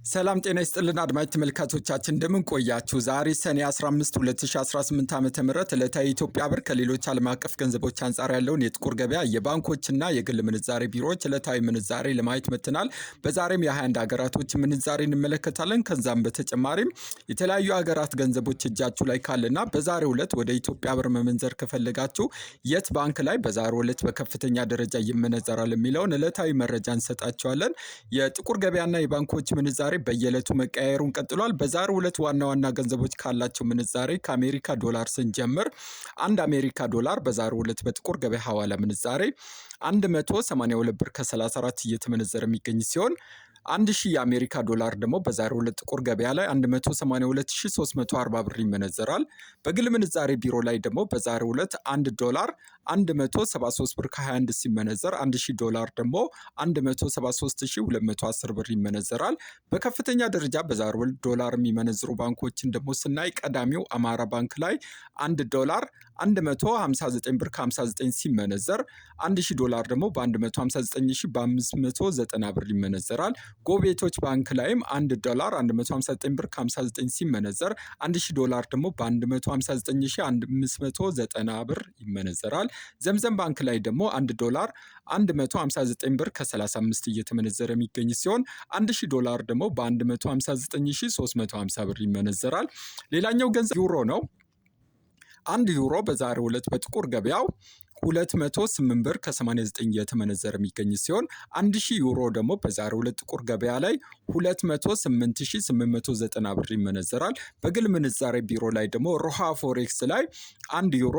ሰላም ጤና ይስጥልን አድማጭ ተመልካቾቻችን እንደምን ቆያችሁ? ዛሬ ሰኔ 15 2018 ዓ.ም ዕለታዊ የኢትዮጵያ ብር ከሌሎች ዓለም አቀፍ ገንዘቦች አንጻር ያለውን የጥቁር ገበያ የባንኮችና የግል ምንዛሬ ቢሮዎች ዕለታዊ ምንዛሬ ለማየት መጥተናል። በዛሬም የ21 ሀገራቶች ምንዛሬ እንመለከታለን። ከዛም በተጨማሪም የተለያዩ ሀገራት ገንዘቦች እጃችሁ ላይ ካለና በዛሬው ዕለት ወደ ኢትዮጵያ ብር መመንዘር ከፈለጋችሁ የት ባንክ ላይ በዛሬው ዕለት በከፍተኛ ደረጃ ይመነዘራል የሚለውን ዕለታዊ መረጃ እንሰጣችኋለን። የጥቁር ገበያና የባንኮች ምንዛሬ በየዕለቱ መቀያየሩን ቀጥሏል። በዛሬው ዕለት ዋና ዋና ገንዘቦች ካላቸው ምንዛሬ ከአሜሪካ ዶላር ስንጀምር አንድ አሜሪካ ዶላር በዛሬው ዕለት በጥቁር ገበያ ሐዋላ ምንዛሬ 182 ብር ከ34 እየተመነዘረ የሚገኝ ሲሆን 1000 የአሜሪካ ዶላር ደግሞ በዛሬው ዕለት ጥቁር ገበያ ላይ 182340 ብር ይመነዘራል። በግል ምንዛሬ ቢሮ ላይ ደግሞ በዛሬው ዕለት 1 ዶላር 173 ብር ከ21 ሲመነዘር 1000 ዶላር ደግሞ 173210 ብር ይመነዘራል። በከፍተኛ ደረጃ በዛሬው ዕለት ዶላር የሚመነዝሩ ባንኮችን ደግሞ ስናይ ቀዳሚው አማራ ባንክ ላይ 1 ዶላር 159 ብር ከ59 ሲመነዘር 1000 ዶላር ደግሞ በ159590 ብር ይመነዘራል። ጎቤቶች ባንክ ላይም 1 ዶላር 159 ብር ከ59 ሲመነዘር 1000 ዶላር ደግሞ በ159590 ብር ይመነዘራል። ዘምዘም ባንክ ላይ ደግሞ 1 ዶላር 159 ብር ከ35 እየተመነዘረ የሚገኝ ሲሆን 1000 ዶላር ደግሞ በ159350 ብር ይመነዘራል። ሌላኛው ገንዘብ ዩሮ ነው። 1 ዩሮ በዛሬው ዕለት በጥቁር ገበያው 208 ብር ከ89 እየተመነዘረ የሚገኝ ሲሆን 1000 ዩሮ ደግሞ በዛሬው ዕለት ጥቁር ገበያ ላይ 208890 ብር ይመነዘራል። በግል ምንዛሬ ቢሮ ላይ ደግሞ ሮሃ ፎሬክስ ላይ 1 ዩሮ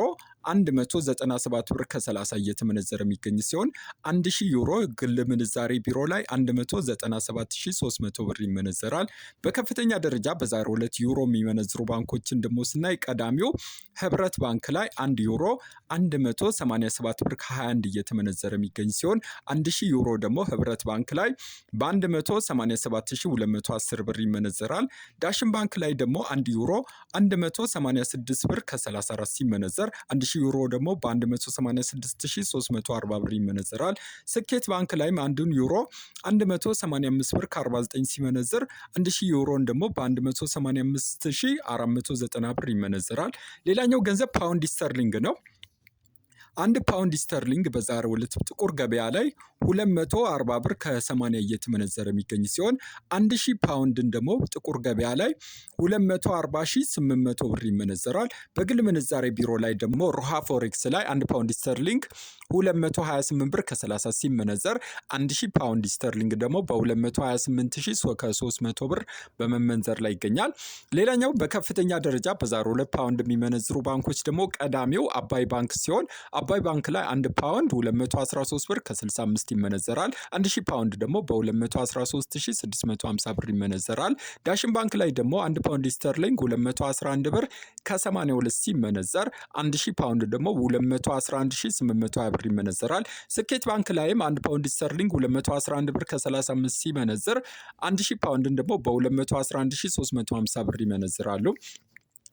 197 ብር ከ30 እየተመነዘረ የሚገኝ ሲሆን 1000 ዩሮ ግል ምንዛሬ ቢሮ ላይ 197300 ብር ይመነዘራል። በከፍተኛ ደረጃ በዛሬው ዕለት ዩሮ የሚመነዝሩ ባንኮችን ደግሞ ስናይ ቀዳሚው ህብረት ባንክ ላይ 1 ዩሮ 187 ብር ከ21 እየተመነዘረ የሚገኝ ሲሆን 1000 ዩሮ ደግሞ ህብረት ባንክ ላይ በ177210 ብር ይመነዘራል። ዳሽን ባንክ ላይ ደግሞ 1 ዩሮ 186 ብር ከ34 ሲመነዘር 1000 ዩሮ ደግሞ በ186340 ብር ይመነዘራል። ስኬት ባንክ ላይም 1 ዩሮ 185 ብር ከ49 ሲመነዘር 1000 ዩሮን ደግሞ በ185490 ብር ይመነዘራል። ሌላኛው ገንዘብ ፓውንድ ስተርሊንግ ነው። 1 ፓውንድ ስተርሊንግ በዛሬው ዕለት ጥቁር ገበያ ላይ 240 ብር ከ80 እየተመነዘረ የሚገኝ ሲሆን 1000 ፓውንድን ደግሞ ጥቁር ገበያ ላይ 240800 ብር ይመነዘራል። በግል ምንዛሬ ቢሮ ላይ ደግሞ ሮሃ ፎሬክስ ላይ 1 ፓውንድ ስተርሊንግ 228 ብር ከ30 ሲመነዘር 1000 ፓውንድ ስተርሊንግ ደግሞ በ228300 ብር በመመንዘር ላይ ይገኛል። ሌላኛው በከፍተኛ ደረጃ በዛሬው ዕለት ፓውንድ የሚመነዝሩ ባንኮች ደግሞ ቀዳሚው አባይ ባንክ ሲሆን አባይ ባንክ ላይ 1 ፓውንድ 213 ብር ከ65 ይመነዘራል። 1000 ፓውንድ ደግሞ በ213650 ብር ይመነዘራል። ዳሽን ባንክ ላይ ደግሞ 1 ፓውንድ ስተርሊንግ 211 ብር ከ82 ሲመነዘር 1000 ፓውንድ ደግሞ 211820 ብር ይመነዘራል። ስኬት ባንክ ላይም 1 ፓውንድ ስተርሊንግ 211 ብር ከ35 ሲመነዘር 1000 ፓውንድን ደግሞ በ211350 ብር ይመነዝራሉ።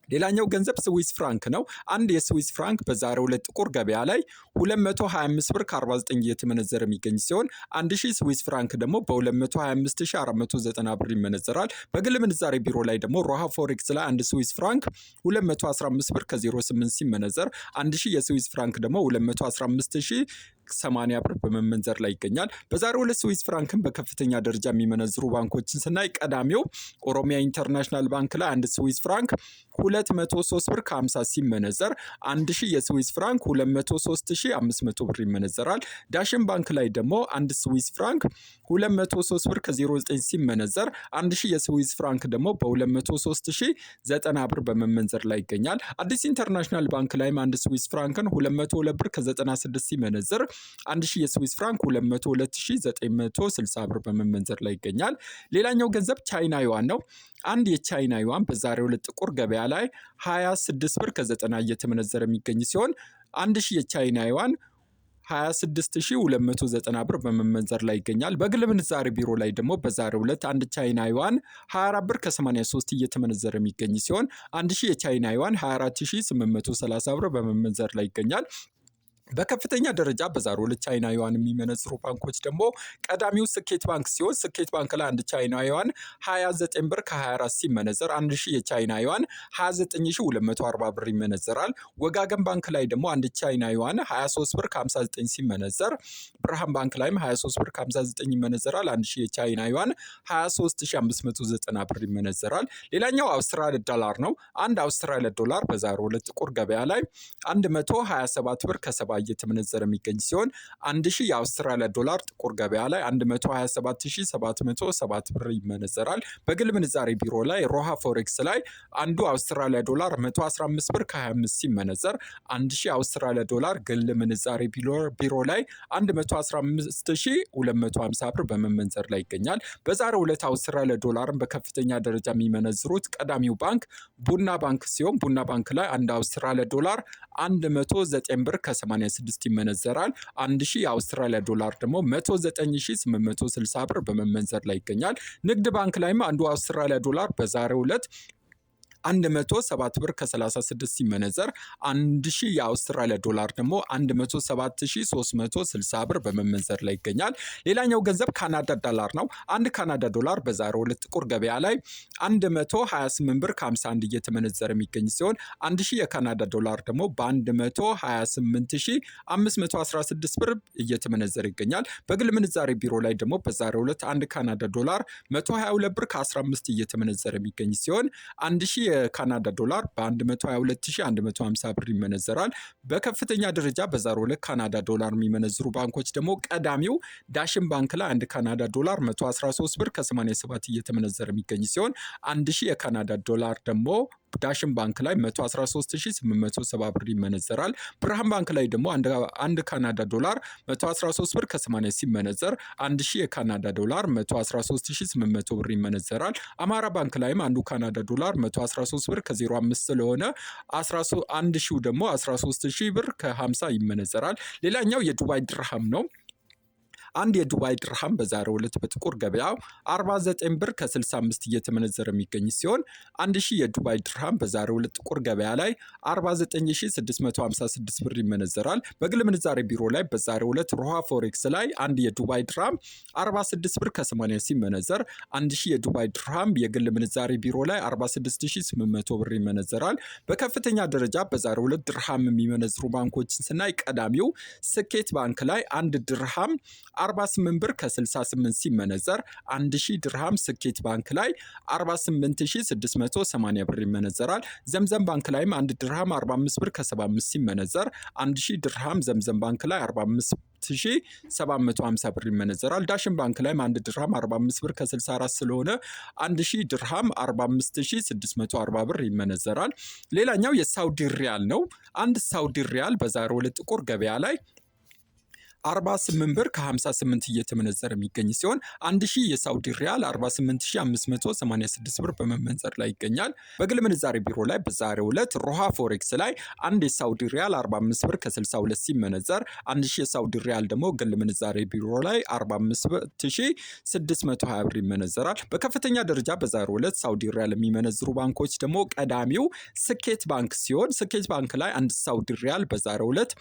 ሌላኛው ገንዘብ ስዊስ ፍራንክ ነው። አንድ የስዊስ ፍራንክ በዛሬው ዕለት ጥቁር ገበያ ላይ 225 ብር ከ49 እየተመነዘረ የሚገኝ ሲሆን 1000 ስዊስ ፍራንክ ደግሞ በ225490 ብር ይመነዘራል። በግል ምንዛሬ ቢሮ ላይ ደግሞ ሮሃ ፎሬክስ ላይ 1 ስዊስ ፍራንክ 215 ብር ከ08 ሲመነዘር 1000 የስዊስ ፍራንክ ደግሞ 215080 ብር በመመንዘር ላይ ይገኛል። በዛሬው ዕለት ስዊስ ፍራንክን በከፍተኛ ደረጃ የሚመነዝሩ ባንኮችን ስናይ ቀዳሚው ኦሮሚያ ኢንተርናሽናል ባንክ ላይ 1 ስዊስ ፍራንክ 203 ብር ከ50 ሲመነዘር 1000 የስዊስ ፍራንክ 203500 ብር ይመነዘራል። ዳሽን ባንክ ላይ ደግሞ 1 ስዊስ ፍራንክ 203 ብር ከ09 ሲመነዘር 1000 የስዊስ ፍራንክ ደግሞ በ203090 ብር በመመንዘር ላይ ይገኛል። አዲስ ኢንተርናሽናል ባንክ ላይም 1 ስዊስ ፍራንክን 202 ብር ከ96 ሲመነዘር 1000 የስዊስ ፍራንክ 202960 ብር በመመንዘር ላይ ይገኛል። ሌላኛው ገንዘብ ቻይና ዩዋን ነው። አንድ የቻይና ዩዋን በዛሬው ዕለት ጥቁር ገበያ ላይ 26 ብር ከ90 እየተመነዘረ የሚገኝ ሲሆን 1000 የቻይና ዩዋን 26290 ብር በመመንዘር ላይ ይገኛል። በግል ምንዛሬ ቢሮ ላይ ደግሞ በዛሬው ዕለት 1 ቻይና ዩዋን 24 ብር ከ83 እየተመነዘረ የሚገኝ ሲሆን 1000 የቻይና ዩዋን 24830 ብር በመመንዘር ላይ ይገኛል። በከፍተኛ ደረጃ በዛሬው ዕለት ቻይና ዩዋን የሚመነዝሩ ባንኮች ደግሞ ቀዳሚው ስኬት ባንክ ሲሆን ስኬት ባንክ ላይ አንድ ቻይና ዩዋን 29 ብር ከ24 ሲመነዘር 1000 የቻይና ዩዋን 29240 ብር ይመነዘራል። ወጋገን ባንክ ላይ ደግሞ አንድ ቻይና ዩዋን 23 ብር ከ59 ሲመነዘር ብርሃን ባንክ ላይም 23 ብር ከ59 ይመነዘራል። 1000 የቻይና ዩዋን 23590 ብር ይመነዘራል። ሌላኛው አውስትራሊያ ዶላር ነው። አንድ አውስትራሊያ ዶላር በዛሬው ዕለት ጥቁር ገበያ ላይ 127 ብር ከ7 እየተመነዘረ የሚገኝ ሲሆን 1000 የአውስትራሊያ ዶላር ጥቁር ገበያ ላይ 127707 ብር ይመነዘራል። በግል ምንዛሬ ቢሮ ላይ ሮሃ ፎሬክስ ላይ አንዱ አውስትራሊያ ዶላር 115 ብር ከ25 ሲመነዘር 1000 የአውስትራሊያ ዶላር ግል ምንዛሬ ቢሮ ላይ 115250 ብር በመመንዘር ላይ ይገኛል። በዛሬው ዕለት አውስትራሊያ ዶላርን በከፍተኛ ደረጃ የሚመነዝሩት ቀዳሚው ባንክ ቡና ባንክ ሲሆን ቡና ባንክ ላይ አንድ አውስትራሊያ ዶላር 109 ብር ከ86 ይመነዘራል። 1000 የአውስትራሊያ ዶላር ደግሞ 109860 ብር በመመንዘር ላይ ይገኛል። ንግድ ባንክ ላይም አንዱ አውስትራሊያ ዶላር በዛሬው ዕለት 107 ብር ከ36 ሲመነዘር 1000 የአውስትራሊያ ዶላር ደግሞ 107360 ብር በመመንዘር ላይ ይገኛል። ሌላኛው ገንዘብ ካናዳ ዶላር ነው። አንድ ካናዳ ዶላር በዛሬው ዕለት ጥቁር ገበያ ላይ 128 ብር ከ51 እየተመነዘረ የሚገኝ ሲሆን 1000 የካናዳ ዶላር ደግሞ በ128516 ብር እየተመነዘረ ይገኛል። በግል ምንዛሬ ቢሮ ላይ ደግሞ በዛሬው ዕለት አንድ ካናዳ ዶላር 122 ብር ከ15 እየተመነዘረ የሚገኝ ሲሆን 1000 የካናዳ ዶላር በ122150 ብር ይመነዘራል። በከፍተኛ ደረጃ በዛሬው ዕለት ካናዳ ዶላር የሚመነዝሩ ባንኮች ደግሞ ቀዳሚው ዳሽን ባንክ ላይ አንድ ካናዳ ዶላር 113 ብር ከ87 እየተመነዘረ የሚገኝ ሲሆን 1000 የካናዳ ዶላር ደግሞ ዳሽን ባንክ ላይ 113870 ብር ይመነዘራል። ብርሃን ባንክ ላይ ደግሞ አንድ ካናዳ ዶላር 113 ብር ከ80 ሲመነዘር 1000 የካናዳ ዶላር 113800 ብር ይመነዘራል። አማራ ባንክ ላይም አንዱ ካናዳ ዶላር 113 ብር ከ05 ስለሆነ 1000 ደግሞ 13000 ብር ከ50 ይመነዘራል። ሌላኛው የዱባይ ድርሃም ነው። አንድ የዱባይ ድርሃም በዛሬው ዕለት በጥቁር ገበያ 49 ብር ከ65 እየተመነዘረ የሚገኝ ሲሆን 1000 የዱባይ ድርሃም በዛሬው ዕለት ጥቁር ገበያ ላይ 49656 ብር ይመነዘራል። በግል ምንዛሬ ቢሮ ላይ በዛሬው ዕለት ሮሃ ፎሬክስ ላይ አንድ የዱባይ ድርሃም 46 ብር ከ80 ሲመነዘር 1000 የዱባይ ድርሃም የግል ምንዛሬ ቢሮ ላይ 46800 ብር ይመነዘራል። በከፍተኛ ደረጃ በዛሬው ዕለት ድርሃም የሚመነዝሩ ባንኮችን ስናይ ቀዳሚው ስኬት ባንክ ላይ አንድ ድርሃም 48 ብር ከ68 ሲመነዘር 1000 ድርሃም ስኬት ባንክ ላይ 48680 ብር ይመነዘራል። ዘምዘም ባንክ ላይም አንድ ድርሃም 45 ብር ከ75 ሲመነዘር 1000 ድርሃም ዘምዘም ባንክ ላይ 45750 ብር ይመነዘራል። ዳሽን ባንክ ላይም አንድ ድርሃም 45 ብር ከ64 ስለሆነ 1000 ድርሃም 45640 ብር ይመነዘራል። ሌላኛው የሳውዲ ሪያል ነው። አንድ ሳውዲ ሪያል በዛሬው ዕለት ጥቁር ገበያ ላይ 48 ብር ከ58 እየተመነዘረ የሚገኝ ሲሆን 1000 የሳውዲ ሪያል 48586 ብር በመመንዘር ላይ ይገኛል። በግል ምንዛሬ ቢሮ ላይ በዛሬው ዕለት ሮሃ ፎሬክስ ላይ አንድ የሳውዲ ሪያል 45 ብር ከ62 ሲመነዘር 1000 የሳውዲ ሪያል ደግሞ ግል ምንዛሬ ቢሮ ላይ 45620 ብር ይመነዘራል። በከፍተኛ ደረጃ በዛሬው ዕለት ሳውዲ ሪያል የሚመነዝሩ ባንኮች ደግሞ ቀዳሚው ስኬት ባንክ ሲሆን ስኬት ባንክ ላይ አንድ ሳውዲ ሪያል በዛሬው ዕለት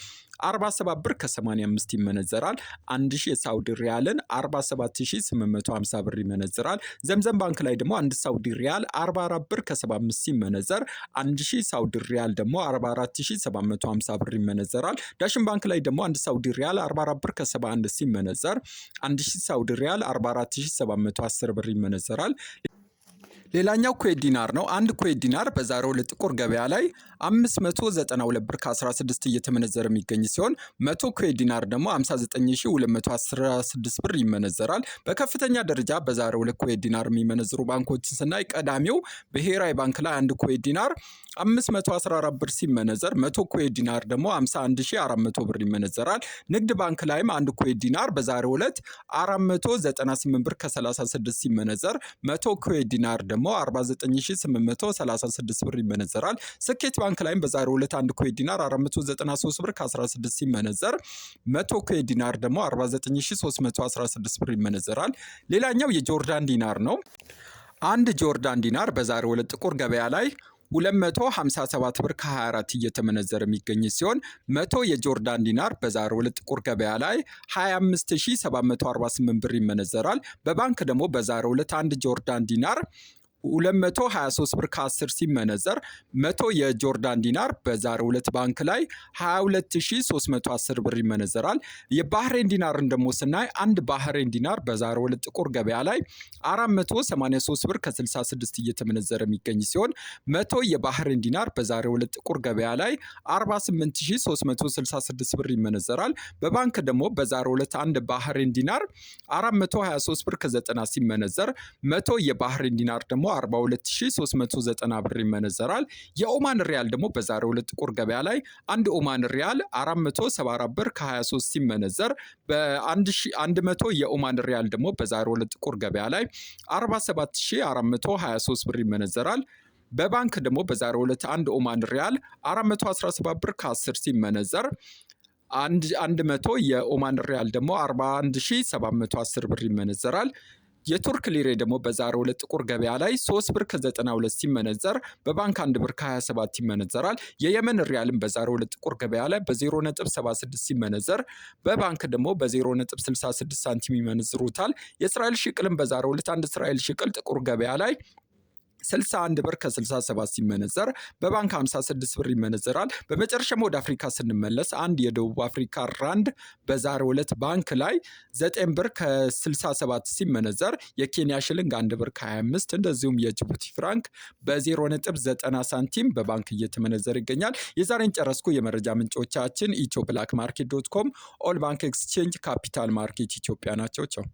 47 ብር ከ85 ይመነዘራል። 1000 የሳውዲ ሪያልን 47850 ብር ይመነዘራል። ዘምዘም ባንክ ላይ ደግሞ አንድ ሳውዲ ሪያል 44 ብር ከ75 ሲመነዘር 1000 ሳውዲ ሪያል ደግሞ 44750 ብር ይመነዘራል። ዳሽን ባንክ ላይ ደግሞ አንድ ሳውዲ ሪያል 44 ብር ከ71 ሲመነዘር 1000 ሳውዲ ሪያል 44710 ብር ይመነዘራል። ሌላኛው ኩዌት ዲናር ነው። አንድ ኩዌት ዲናር በዛሬው ዕለት ጥቁር ገበያ ላይ 592 ብር ከ16 እየተመነዘረ የሚገኝ ሲሆን 100 ኩዌት ዲናር ደግሞ 59216 ብር ይመነዘራል። በከፍተኛ ደረጃ በዛሬው ዕለት ኩዌት ዲናር የሚመነዝሩ ባንኮችን ስናይ ቀዳሚው ብሔራዊ ባንክ ላይ አንድ ኩዌት ዲናር 514 ብር ሲመነዘር 100 ኩዌት ዲናር ደግሞ 51400 ብር ይመነዘራል። ንግድ ባንክ ላይም አንድ ኩዌት ዲናር በዛሬው ዕለት 498 ብር ከ36 ሲመነዘር 100 ኩዌት ዲናር ደግሞ 49836 ብር ይመነዘራል። ስኬት ባንክ ላይም በዛሬው ዕለት አንድ ኩዌት ዲናር 493 ብር ከ16 ሲመነዘር 100 ኩዌት ዲናር ደግሞ 49316 ብር ይመነዘራል። ሌላኛው የጆርዳን ዲናር ነው። አንድ ጆርዳን ዲናር በዛሬው ዕለት ጥቁር ገበያ ላይ 257 ብር ከ24 እየተመነዘረ የሚገኝ ሲሆን 100 የጆርዳን ዲናር በዛሬው ዕለት ጥቁር ገበያ ላይ 25748 ብር ይመነዘራል። በባንክ ደግሞ በዛሬው ዕለት አንድ ጆርዳን ዲናር 223 ብር ከ10 ሲመነዘር 100 የጆርዳን ዲናር በዛሬው ዕለት ባንክ ላይ 22310 ብር ይመነዘራል። የባህሬን ዲናርን ደግሞ ስናይ አንድ ባህሬን ዲናር በዛሬው ዕለት ጥቁር ገበያ ላይ 483 ብር ከ66 እየተመነዘረ የሚገኝ ሲሆን 100 የባህሬን ዲናር በዛሬው ዕለት ጥቁር ገበያ ላይ 48366 ብር ይመነዘራል። በባንክ ደግሞ በዛሬው ዕለት አንድ ባህሬን ዲናር 423 ብር ከ90 ሲመነዘር 100 የባህሬን ዲናር ደግሞ 42390 ብር ይመነዘራል። የኦማን ሪያል ደግሞ በዛሬው ዕለት ጥቁር ገበያ ላይ አንድ ኦማን ሪያል 474 ብር ከ23 ሲመነዘር በ100 የኦማን ሪያል ደግሞ በዛሬው ዕለት ጥቁር ገበያ ላይ 47423 ብር ይመነዘራል። በባንክ ደግሞ በዛሬው ዕለት አንድ ኦማን ሪያል 417 ብር ከ10 ሲመነዘር 100 የኦማን ሪያል ደግሞ 41710 ብር ይመነዘራል። የቱርክ ሊሬ ደግሞ በዛሬው ዕለት ጥቁር ገበያ ላይ 3 ብር ከ92 ሲመነዘር በባንክ 1 ብር ከ27 ይመነዘራል። የየመን ሪያልም በዛሬው ዕለት ጥቁር ገበያ ላይ በ0.76 ሲመነዘር በባንክ ደግሞ በ0.66 ሳንቲም ይመነዝሩታል። የእስራኤል ሽቅልም በዛሬው ዕለት አንድ እስራኤል ሽቅል ጥቁር ገበያ ላይ 61 ብር ከ67 ሲመነዘር በባንክ 56 ብር ይመነዘራል። በመጨረሻም ወደ አፍሪካ ስንመለስ አንድ የደቡብ አፍሪካ ራንድ በዛሬው ዕለት ባንክ ላይ 9 ብር ከ67 ሲመነዘር የኬንያ ሽልንግ 1 ብር ከ25 እንደዚሁም የጅቡቲ ፍራንክ በ0.90 ሳንቲም በባንክ እየተመነዘረ ይገኛል። የዛሬን ጨረስኩ። የመረጃ ምንጮቻችን ኢትዮ ብላክ ማርኬት .com፣ ኦል ባንክ ኤክስቼንጅ፣ ካፒታል ማርኬት ኢትዮጵያ ናቸው። ቻው።